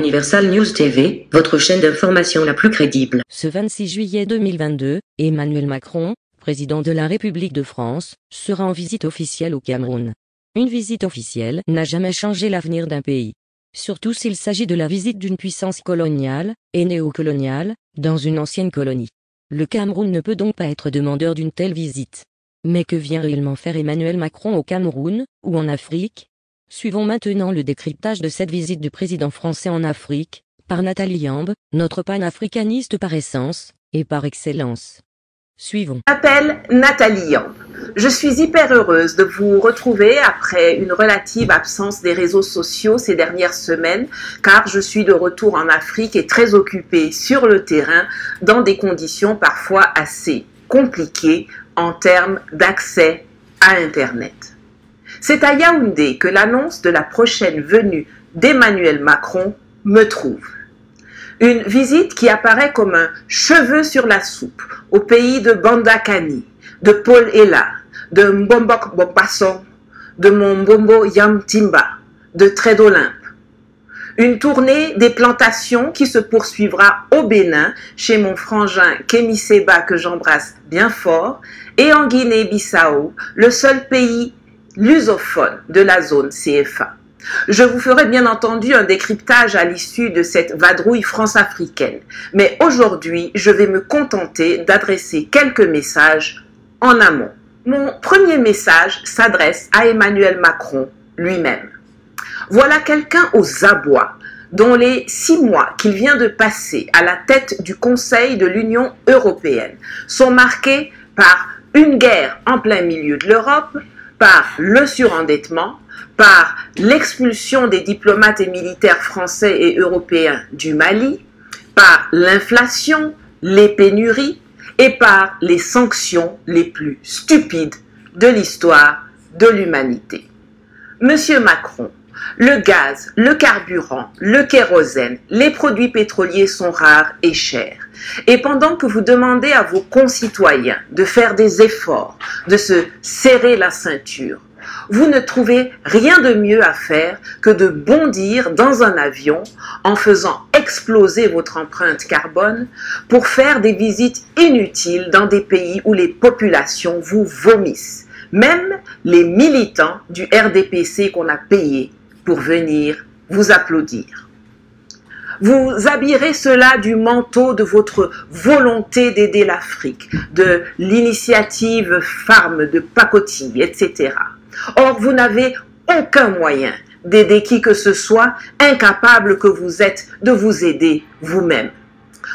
Universal News TV, votre chaîne d'information la plus crédible. Ce 26 juillet 2022, Emmanuel Macron, président de la République de France, sera en visite officielle au Cameroun. Une visite officielle n'a jamais changé l'avenir d'un pays. Surtout s'il s'agit de la visite d'une puissance coloniale et néocoloniale, dans une ancienne colonie. Le Cameroun ne peut donc pas être demandeur d'une telle visite. Mais que vient réellement faire Emmanuel Macron au Cameroun, ou en Afrique? Suivons maintenant le décryptage de cette visite du président français en Afrique, par Nathalie Yamb, notre panafricaniste par essence, et par excellence. Suivons. Je m'appelle Nathalie Yamb. Je suis hyper heureuse de vous retrouver après une relative absence des réseaux sociaux ces dernières semaines, car je suis de retour en Afrique et très occupée sur le terrain dans des conditions parfois assez compliquées en termes d'accès à Internet. C'est à Yaoundé que l'annonce de la prochaine venue d'Emmanuel Macron me trouve. Une visite qui apparaît comme un cheveu sur la soupe au pays de Bandakani, de Paul Ella, de Mbombok Bopasson, de Mombombo Yamtimba, de Trédolympe. Une tournée des plantations qui se poursuivra au Bénin, chez mon frangin Kémy Séba que j'embrasse bien fort, et en Guinée-Bissau, le seul pays lusophone de la zone CFA. Je vous ferai bien entendu un décryptage à l'issue de cette vadrouille france-africaine, mais aujourd'hui, je vais me contenter d'adresser quelques messages en amont. Mon premier message s'adresse à Emmanuel Macron lui-même. Voilà quelqu'un aux abois, dont les 6 mois qu'il vient de passer à la tête du Conseil de l'Union européenne sont marqués par une guerre en plein milieu de l'Europe, par le surendettement, par l'expulsion des diplomates et militaires français et européens du Mali, par l'inflation, les pénuries et par les sanctions les plus stupides de l'histoire de l'humanité. Monsieur Macron, le gaz, le carburant, le kérosène, les produits pétroliers sont rares et chers. Et pendant que vous demandez à vos concitoyens de faire des efforts, de se serrer la ceinture, vous ne trouvez rien de mieux à faire que de bondir dans un avion en faisant exploser votre empreinte carbone pour faire des visites inutiles dans des pays où les populations vous vomissent, même les militants du RDPC qu'on a payés pour venir vous applaudir. Vous habillerez cela du manteau de votre volonté d'aider l'Afrique, de l'initiative Farm de pacotille, etc. Or, vous n'avez aucun moyen d'aider qui que ce soit, incapable que vous êtes de vous aider vous-même.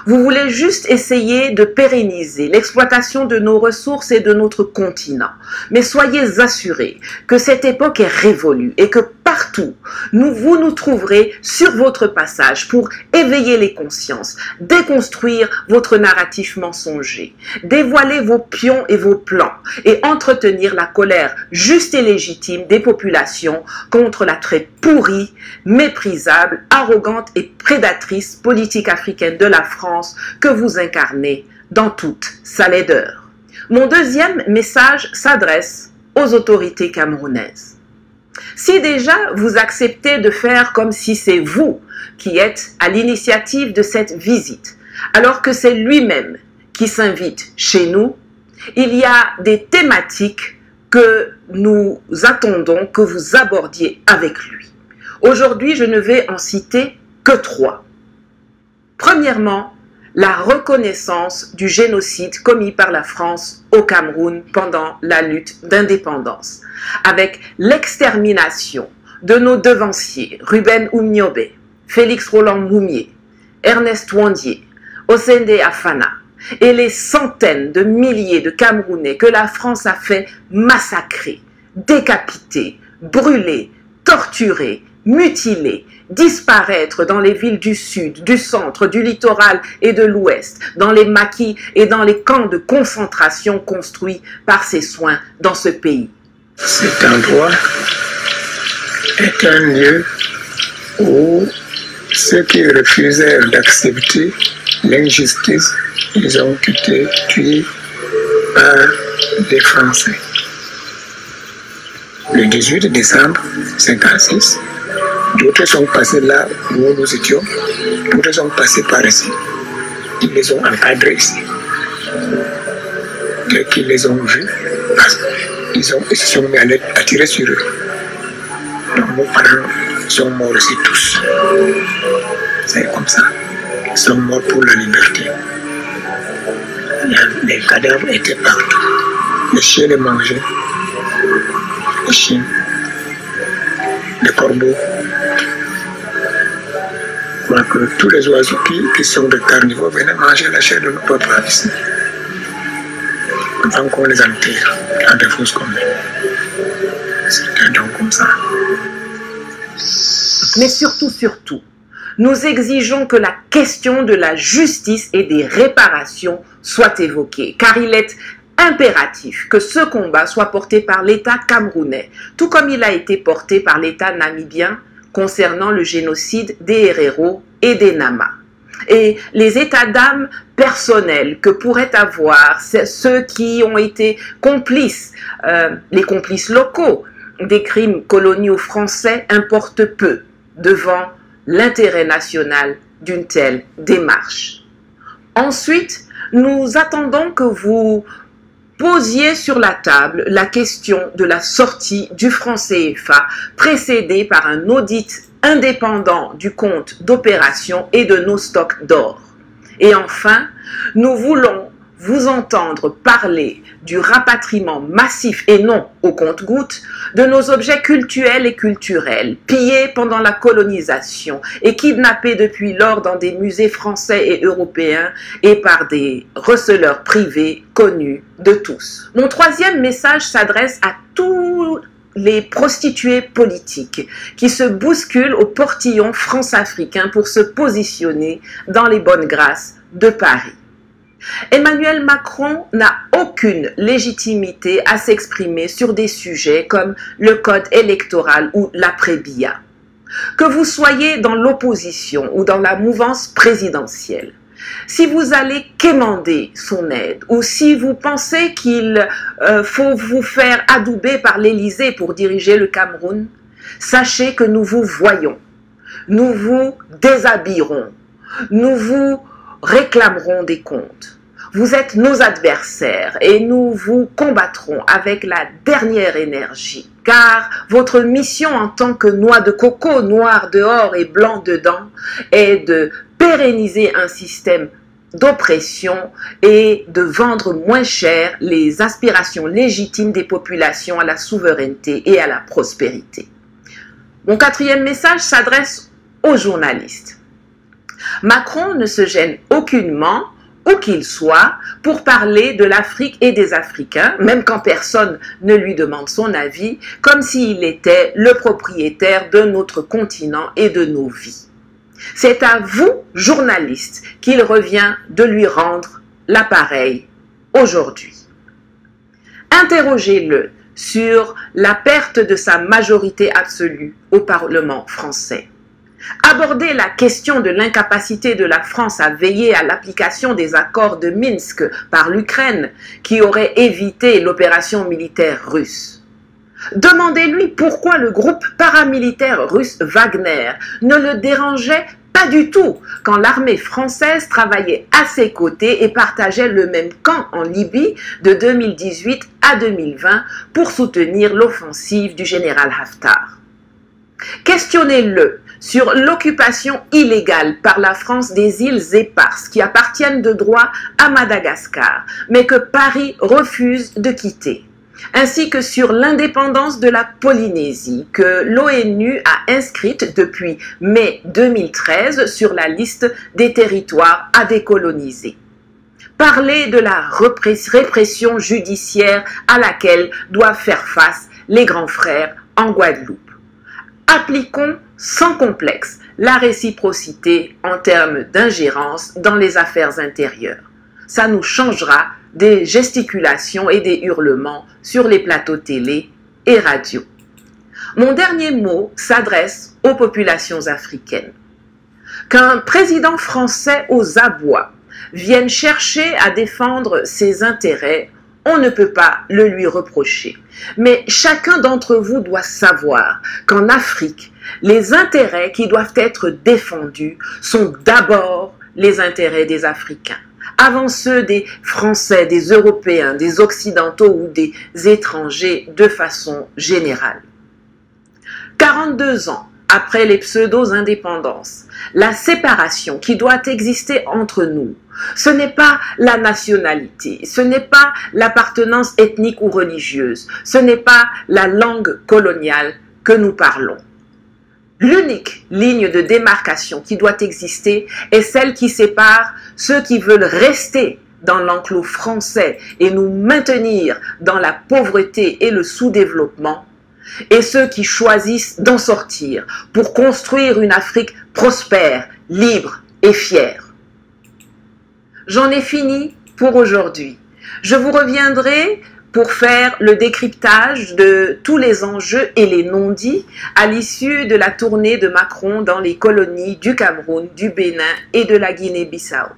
Vous voulez juste essayer de pérenniser l'exploitation de nos ressources et de notre continent. Mais soyez assurés que cette époque est révolue et que partout, vous nous trouverez sur votre passage pour éveiller les consciences, déconstruire votre narratif mensonger, dévoiler vos pions et vos plans et entretenir la colère juste et légitime des populations contre la très pourrie, méprisable, arrogante et prédatrice politique africaine de la France que vous incarnez dans toute sa laideur. Mon deuxième message s'adresse aux autorités camerounaises. Si déjà vous acceptez de faire comme si c'est vous qui êtes à l'initiative de cette visite, alors que c'est lui-même qui s'invite chez nous, il y a des thématiques que nous attendons que vous abordiez avec lui. Aujourd'hui, je ne vais en citer que 3. Premièrement, la reconnaissance du génocide commis par la France au Cameroun pendant la lutte d'indépendance, avec l'extermination de nos devanciers Ruben Oumniobé, Félix Roland Moumié, Ernest Ouandié, Osende Afana et les centaines de milliers de Camerounais que la France a fait massacrer, décapiter, brûler, torturer, mutiler, disparaître dans les villes du sud, du centre, du littoral et de l'ouest, dans les maquis et dans les camps de concentration construits par ses soins dans ce pays. Cet endroit est un lieu où ceux qui refusèrent d'accepter l'injustice, ils ont été tués par des Français. Le 18 décembre 1956, D'autres sont passés là où nous étions, d'autres sont passés par ici. Ils les ont encadrés ici. Dès qu'ils les ont vus, ils se sont mis à tirer sur eux. Donc nos parents sont morts aussi tous. C'est comme ça. Ils sont morts pour la liberté. Les cadavres étaient partout. Les chiens les mangeaient. Les chiens. Les corbeaux. Je crois que tous les oiseaux qui sont des carnivores venaient manger la chair de nos papas ici. Avant qu'on les enterre dans des fosses communes. C'était donc comme ça. Mais surtout, nous exigeons que la question de la justice et des réparations soit évoquée, car il est impératif que ce combat soit porté par l'État camerounais, tout comme il a été porté par l'État namibien concernant le génocide des Herero et des Nama. Et les états d'âme personnels que pourraient avoir ceux qui ont été complices, les complices locaux des crimes coloniaux français importent peu devant l'intérêt national d'une telle démarche. Ensuite, nous attendons que vous posiez sur la table la question de la sortie du franc CFA, précédée par un audit indépendant du compte d'opération et de nos stocks d'or. Et enfin, nous voulons vous entendre parler du rapatriement massif et non au compte-gouttes de nos objets cultuels et culturels, pillés pendant la colonisation et kidnappés depuis lors dans des musées français et européens et par des receleurs privés connus de tous. Mon troisième message s'adresse à tous les prostituées politiques qui se bousculent au portillon france-africain pour se positionner dans les bonnes grâces de Paris. Emmanuel Macron n'a aucune légitimité à s'exprimer sur des sujets comme le code électoral ou l'après-BIA. Que vous soyez dans l'opposition ou dans la mouvance présidentielle, si vous allez quémander son aide ou si vous pensez qu'il faut vous faire adouber par l'Élysée pour diriger le Cameroun, sachez que nous vous voyons, nous vous déshabillerons, nous vous réclamerons des comptes. Vous êtes nos adversaires et nous vous combattrons avec la dernière énergie, car votre mission en tant que noix de coco, noir dehors et blanc dedans, est de pérenniser un système d'oppression et de vendre moins cher les aspirations légitimes des populations à la souveraineté et à la prospérité. Mon quatrième message s'adresse aux journalistes. Macron ne se gêne aucunement, où qu'il soit, pour parler de l'Afrique et des Africains, même quand personne ne lui demande son avis, comme s'il était le propriétaire de notre continent et de nos vies. C'est à vous, journalistes, qu'il revient de lui rendre l'appareil aujourd'hui. Interrogez-le sur la perte de sa majorité absolue au Parlement français. Abordez la question de l'incapacité de la France à veiller à l'application des accords de Minsk par l'Ukraine qui aurait évité l'opération militaire russe. Demandez-lui pourquoi le groupe paramilitaire russe Wagner ne le dérangeait pas du tout quand l'armée française travaillait à ses côtés et partageait le même camp en Libye de 2018 à 2020 pour soutenir l'offensive du général Haftar. Questionnez-le sur l'occupation illégale par la France des îles éparses qui appartiennent de droit à Madagascar, mais que Paris refuse de quitter, ainsi que sur l'indépendance de la Polynésie que l'ONU a inscrite depuis mai 2013 sur la liste des territoires à décoloniser. Parlez de la répression judiciaire à laquelle doivent faire face les grands frères en Guadeloupe. Appliquons sans complexe la réciprocité en termes d'ingérence dans les affaires intérieures. Ça nous changera des gesticulations et des hurlements sur les plateaux télé et radio. Mon dernier mot s'adresse aux populations africaines. Qu'un président français aux abois vienne chercher à défendre ses intérêts, on ne peut pas le lui reprocher. Mais chacun d'entre vous doit savoir qu'en Afrique, les intérêts qui doivent être défendus sont d'abord les intérêts des Africains, avant ceux des Français, des Européens, des Occidentaux ou des étrangers de façon générale. 42 ans après les pseudo-indépendances, la séparation qui doit exister entre nous, ce n'est pas la nationalité, ce n'est pas l'appartenance ethnique ou religieuse, ce n'est pas la langue coloniale que nous parlons. L'unique ligne de démarcation qui doit exister est celle qui sépare ceux qui veulent rester dans l'enclos français et nous maintenir dans la pauvreté et le sous-développement, et ceux qui choisissent d'en sortir pour construire une Afrique prospère, libre et fière. J'en ai fini pour aujourd'hui. Je vous reviendrai pour faire le décryptage de tous les enjeux et les non-dits à l'issue de la tournée de Macron dans les colonies du Cameroun, du Bénin et de la Guinée-Bissau.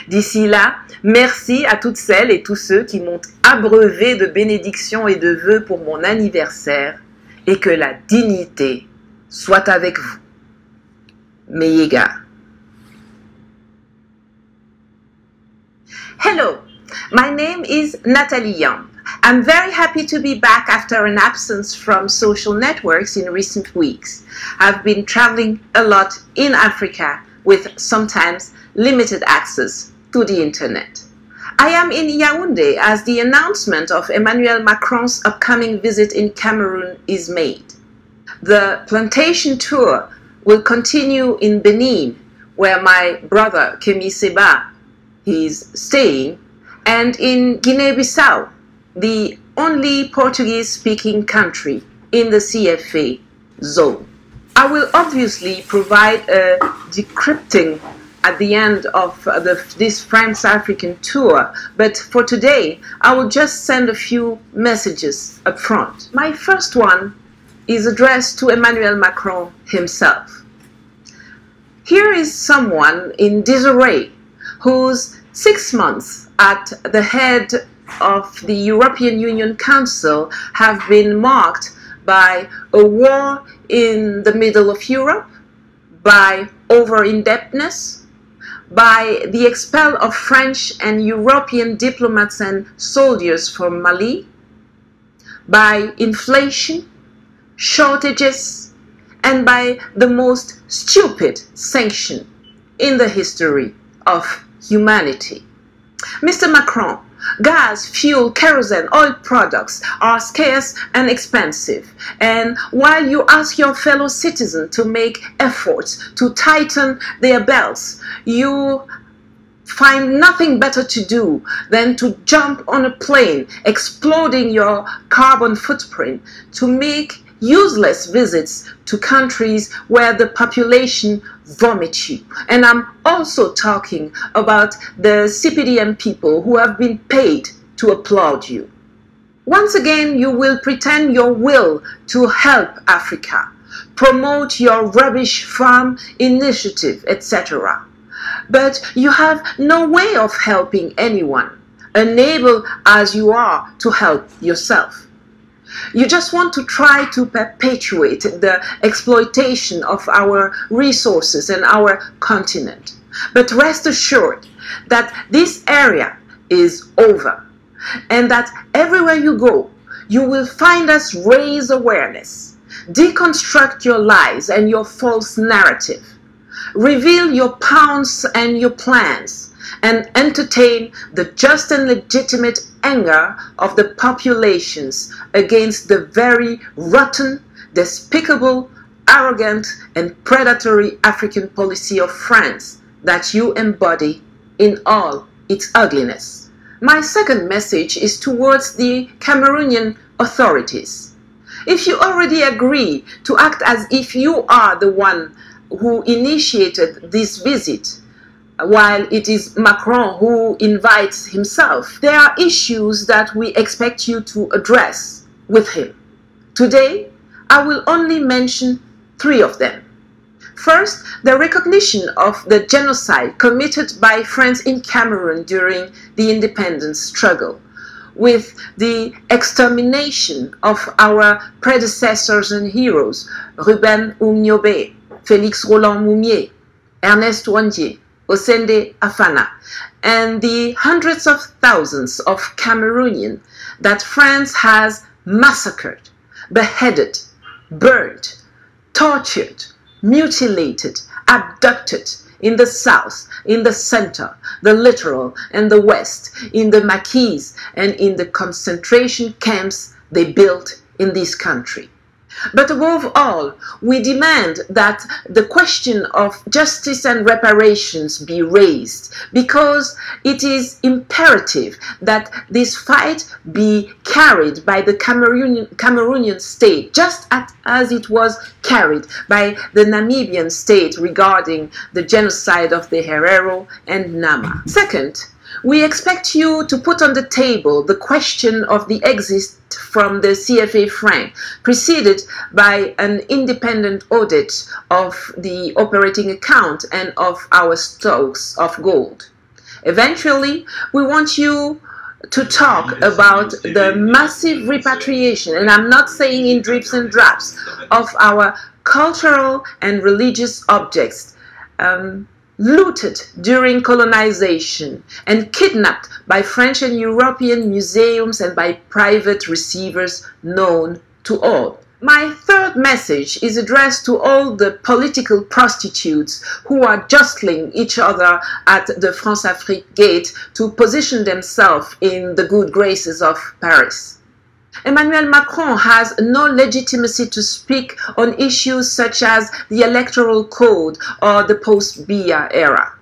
D'ici là, merci à toutes celles et tous ceux qui m'ont abreuvé de bénédictions et de vœux pour mon anniversaire, et que la dignité soit avec vous. Meyega. Hello, my name is Nathalie Young. I'm very happy to be back after an absence from social networks in recent weeks. I've been traveling a lot in Africa with sometimes limited access to the internet. I am in Yaoundé as the announcement of Emmanuel Macron's upcoming visit in Cameroon is made. The plantation tour will continue in Benin, where my brother Kemi Seba is staying, and in Guinea-Bissau, the only Portuguese-speaking country in the CFA zone. I will obviously provide a decrypting at the end of this France-African tour, but for today, I will just send a few messages up front. My first one is addressed to Emmanuel Macron himself. Here is someone in disarray whose 6 months at the head of the European Union Council have been marked by a war in the middle of Europe, by over-indebtedness, by the expel of French and European diplomats and soldiers from Mali, by inflation, shortages, and by the most stupid sanction in the history of humanity. Mr. Macron, gas, fuel, kerosene, oil products are scarce and expensive. And while you ask your fellow citizens to make efforts to tighten their belts, you find nothing better to do than to jump on a plane, exploding your carbon footprint, to make useless visits to countries where the population vomits you. And I'm also talking about the CPDM people who have been paid to applaud you. Once again, you will pretend your will to help Africa, promote your rubbish farm initiative, etc. But you have no way of helping anyone, unable as you are to help yourself. You just want to try to perpetuate the exploitation of our resources and our continent. But rest assured that this area is over, and that everywhere you go, you will find us raise awareness, deconstruct your lies and your false narrative, reveal your pounds and your plans, and entertain the just and legitimate anger of the populations against the very rotten, despicable, arrogant, and predatory African policy of France that you embody in all its ugliness. My second message is towards the Cameroonian authorities. If you already agree to act as if you are the one who initiated this visit, while it is Macron who invites himself, there are issues that we expect you to address with him. Today, I will only mention 3 of them. First, the recognition of the genocide committed by France in Cameroon during the independence struggle. with the extermination of our predecessors and heroes, Ruben Umniobe, Félix Roland Moumié, Ernest Ouandié, Osende Afana, and the hundreds of thousands of Cameroonians that France has massacred, beheaded, burned, tortured, mutilated, abducted in the south, in the center, the littoral, and the west, in the maquis and in the concentration camps they built in this country. But above all, we demand that the question of justice and reparations be raised, because it is imperative that this fight be carried by the Cameroonian state, just as it was carried by the Namibian state regarding the genocide of the Herero and Nama. Second, we expect you to put on the table the question of the exit from the CFA franc, preceded by an independent audit of the operating account and of our stocks of gold. Eventually, we want you to talk about the massive repatriation, and I'm not saying in drips and drabs, of our cultural and religious objects looted during colonization and kidnapped by French and European museums and by private receivers known to all. My third message is addressed to all the political prostitutes who are jostling each other at the France-Afrique gate to position themselves in the good graces of Paris. Emmanuel Macron has no legitimacy to speak on issues such as the electoral code or the post-Biya era.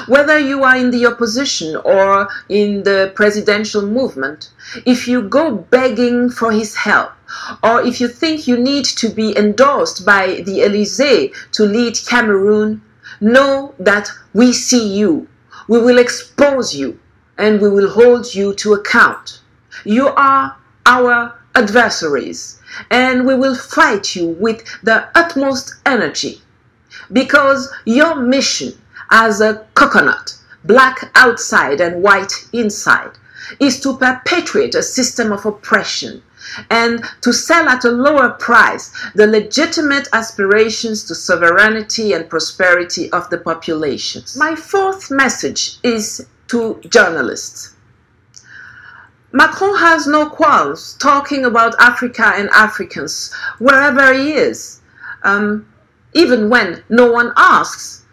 Whether you are in the opposition or in the presidential movement, if you go begging for his help, or if you think you need to be endorsed by the Élysée to lead Cameroon, know that we see you, we will expose you, and we will hold you to account. You are our adversaries, and we will fight you with the utmost energy, because your mission as a coconut, black outside and white inside, is to perpetuate a system of oppression and to sell at a lower price the legitimate aspirations to sovereignty and prosperity of the populations. My fourth message is to journalists. Macron has no qualms talking about Africa and Africans wherever he is, even when no one asks,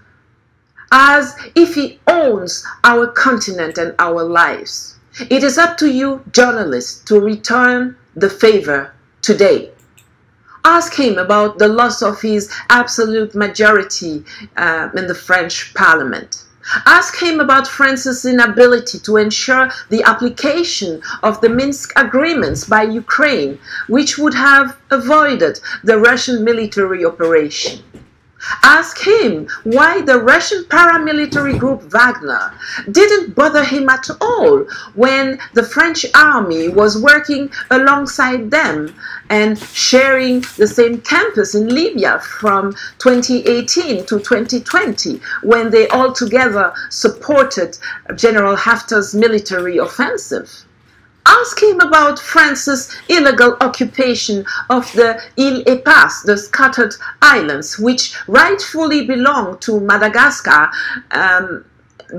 as if he owns our continent and our lives. It is up to you, journalists, to return the favor today. Ask him about the loss of his absolute majority in the French Parliament. Ask him about France's inability to ensure the application of the Minsk agreements by Ukraine, which would have avoided the Russian military operation. Ask him why the Russian paramilitary group Wagner didn't bother him at all when the French army was working alongside them and sharing the same campus in Libya from 2018 to 2020, when they all together supported General Haftar's military offensive. Ask him about France's illegal occupation of the Île-et-Passe, the scattered islands, which rightfully belong to Madagascar,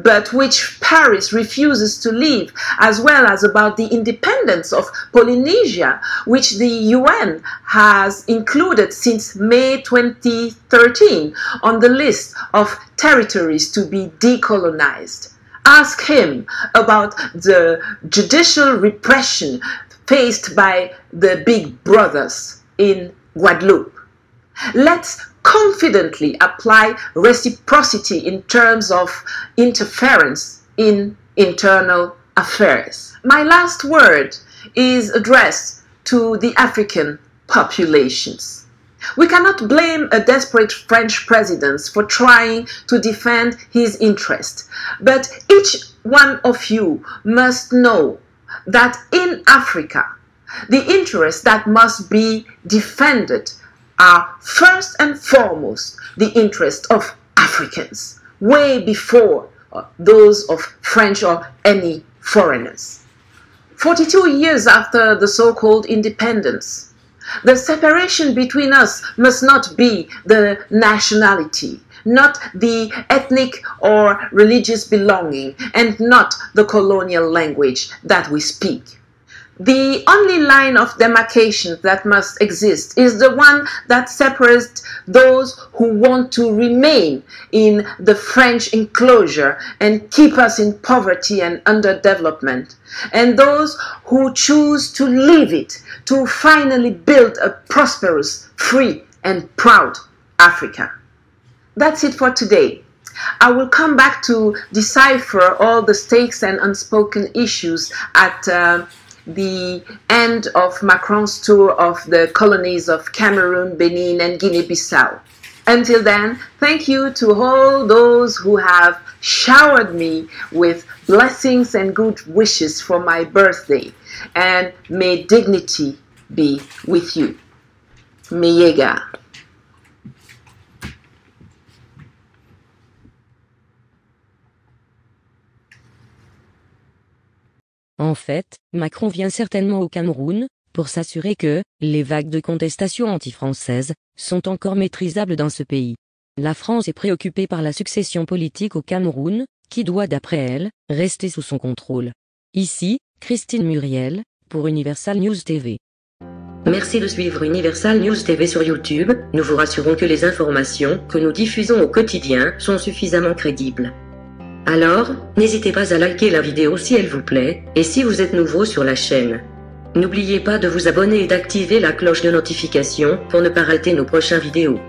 but which Paris refuses to leave, as well as about the independence of Polynesia, which the UN has included since May 2013 on the list of territories to be decolonized. Ask him about the judicial repression faced by the big brothers in Guadeloupe. Let's confidently apply reciprocity in terms of interference in internal affairs. My last word is addressed to the African populations. We cannot blame a desperate French president for trying to defend his interest, but each one of you must know that in Africa, the interests that must be defended are first and foremost the interests of Africans, way before those of French or any foreigners. 42 years after the so-called independence. The separation between us must not be the nationality, not the ethnic or religious belonging, and not the colonial language that we speak. The only line of demarcation that must exist is the one that separates those who want to remain in the French enclosure and keep us in poverty and underdevelopment, and those who choose to leave it to finally build a prosperous, free, and proud Africa. That's it for today. I will come back to decipher all the stakes and unspoken issues at the end of Macron's tour of the colonies of Cameroon, Benin, and Guinea-Bissau. Until then, thank you to all those who have showered me with blessings and good wishes for my birthday, and may dignity be with you. Meyega. En fait, Macron vient certainement au Cameroun, pour s'assurer que, les vagues de contestation anti-française, sont encore maîtrisables dans ce pays. La France est préoccupée par la succession politique au Cameroun, qui doit d'après elle, rester sous son contrôle. Ici, Christine Muriel, pour Universal News TV. Merci de suivre Universal News TV sur YouTube, nous vous rassurons que les informations que nous diffusons au quotidien sont suffisamment crédibles. Alors, n'hésitez pas à liker la vidéo si elle vous plaît, et si vous êtes nouveau sur la chaîne. N'oubliez pas de vous abonner et d'activer la cloche de notification pour ne pas rater nos prochaines vidéos.